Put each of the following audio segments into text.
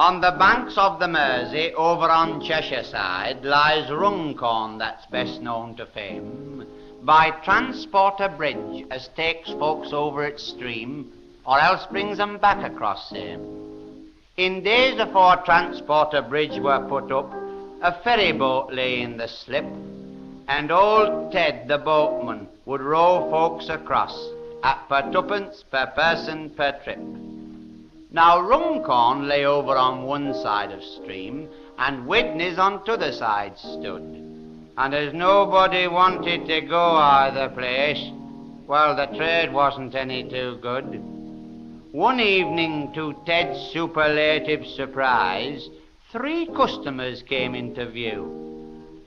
On the banks of the Mersey, over on Cheshire side, lies Runcorn, that's best known to fame, by transporter bridge as takes folks over its stream, or else brings 'em back across same. In days afore transporter bridge were put up, a ferry boat lay in the slip, and old Ted the boatman would row folks across at per twopence per person per trip. Now Runcorn lay over on one side of stream, and Widney's on t'other side stood, and as nobody wanted to go either place, well, the trade wasn't any too good. One evening, to Ted's superlative surprise, 3 customers came into view.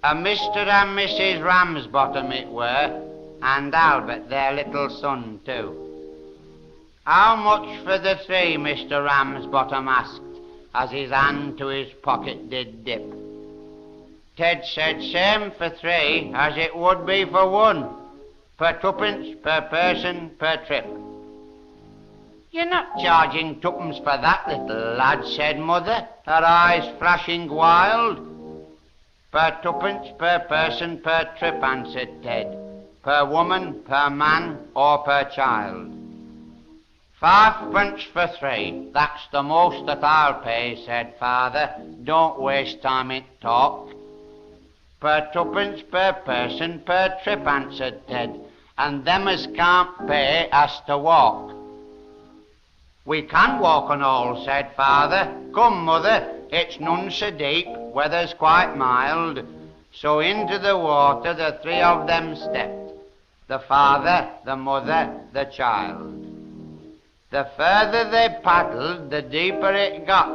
A Mr. and Mrs. Ramsbottom it were, and Albert, their little son, too. How much for the 3, Mr. Ramsbottom asked, as his hand to his pocket did dip. Ted said same for 3 as it would be for 1, per twopence per person per trip. You're not charging twopence for that, little lad, said Mother, her eyes flashing wild. Per twopence per person per trip, answered Ted, per woman, per man, or per child. 5 for 3, that's the most that I'll pay, said Father. Don't waste time in talk. Per twopence per person per trip, answered Ted, and them as can't pay has to walk. We can walk and all, said Father. Come, Mother, it's none so deep, weather's quite mild. So into the water the 3 of them stepped, the father, the mother, the child. The further they paddled, the deeper it got,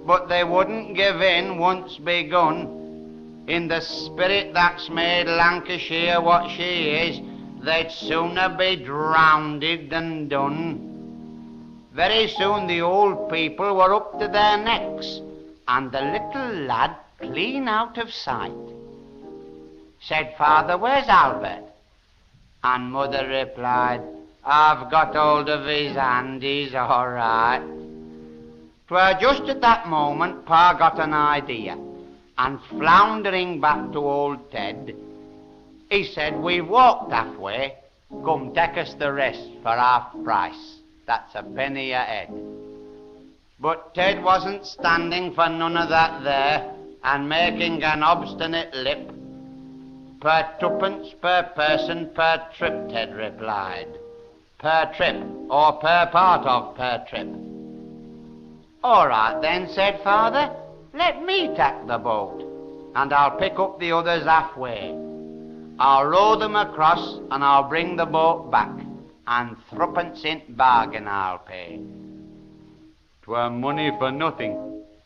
but they wouldn't give in once begun. In the spirit that's made Lancashire what she is, they'd sooner be drowned than done. Very soon the old people were up to their necks, and the little lad clean out of sight. Said Father, where's Albert? And Mother replied, I've got hold of his hand, he's all right. 'Twere just at that moment Pa got an idea, and floundering back to old Ted, he said, we've walked halfway, come take us the rest for half price. That's a penny a head. But Ted wasn't standing for none of that there, and making an obstinate lip. Per twopence per person per trip, Ted replied. Per trip, or per part of per trip. All right then, said Father, let me tack the boat, and I'll pick up the others halfway. I'll row them across, and I'll bring the boat back, and 3 in bargain I'll pay. 'Twere money for nothing,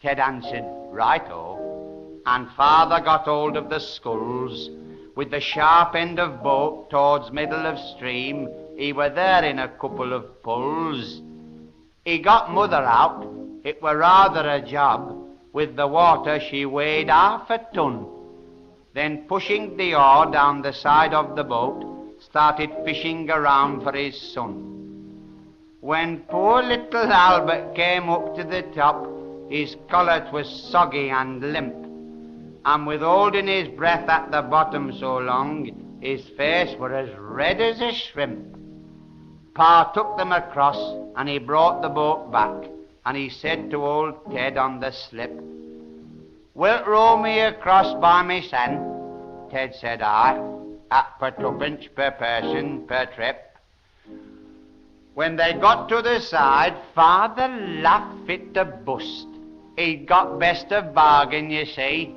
Ted answered, right-o, and Father got hold of the sculls. With the sharp end of boat towards middle of stream, he were there in a couple of pulls. He got Mother out, it were rather a job, with the water she weighed 1/2 a ton. Then pushing the oar down the side of the boat, started fishing around for his son. When poor little Albert came up to the top, his collar was soggy and limp, and with holding his breath at the bottom so long, his face were as red as a shrimp. Pa took them across, and he brought the boat back, and he said to old Ted on the slip, Wilt row me across by me son? Ted said, aye, at per twopence per person per trip. When they got to the side, Father laughed fit to bust. He'd got best of bargain, you see.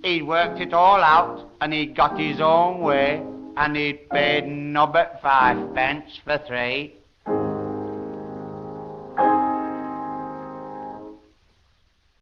He'd worked it all out, and he'd got his own way, and he'd paid nobbut 5 pence for 3.